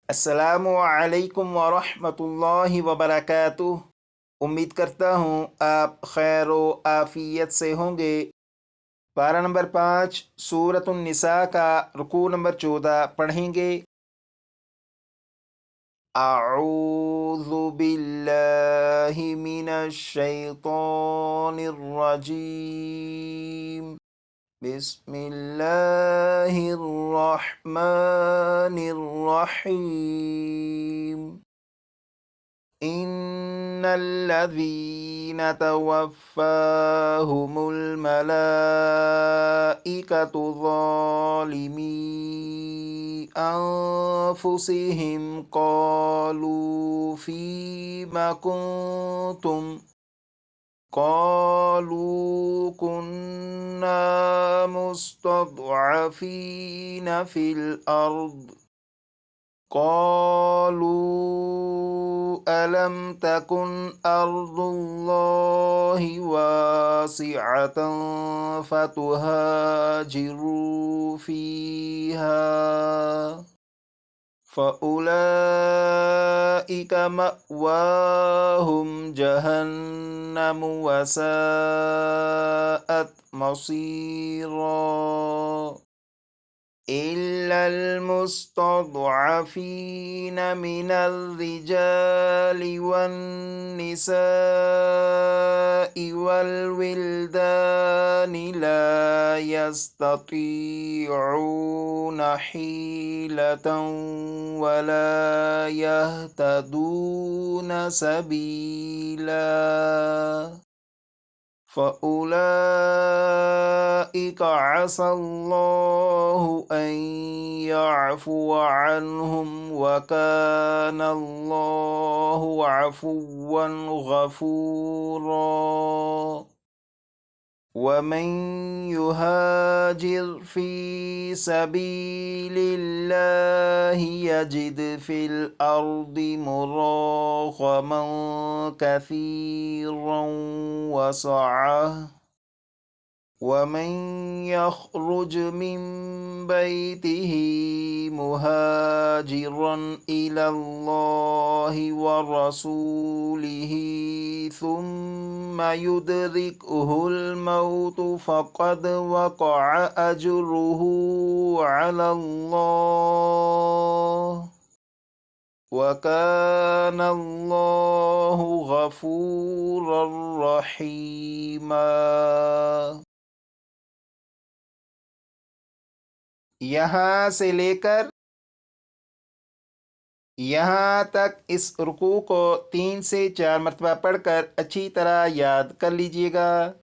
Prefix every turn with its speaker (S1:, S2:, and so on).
S1: अस्सलामु अलैकुम वरहमतुल्लाहि वबरकातुह। उम्मीद करता हूँ आप खैर व आफ़ियत से होंगे। पारा नंबर 5 सूरतुन निसा का रुकू नंबर 14 पढ़ेंगे। अऊज़ु बिल्लाहि मिनश शैतानिर रजीम। बिस्मिल्लाहिर रहमानिर रहीम। इन्नल्लज़ीन तवफ़्फ़ाहुमुल मलाइकतु ज़ालिमी अनफुसिहिम क़ालू फ़ीमा कुन्तुम क़ालू कुन्ना मुस्तضعफीन फ़िल अर्द قالوا ألم تكن أرض الله واسعة فتهاجروا فيها فأولئك مأواهم جهنم وساءت مصيرا إلا المستضعفين من الرجال والنساء والولدان لا يستطيعون حيلة ولا يهتدون سبيلا فأولئك عسى الله أن يعفو عنهم وكان الله عفوا غفورا ومن يهاجر في سبيل الله يجد في الأرض مراغما كثيرا وسعة ومن يخرج من بيته مهاجرا إلى الله ورسوله ثم يدركه الموت فقد وقع أجره على الله وكان الله غفورا رحيما। यहाँ से लेकर यहाँ तक इस रुकू को 3 से 4 मरतबा पढ़कर अच्छी तरह याद कर लीजिएगा।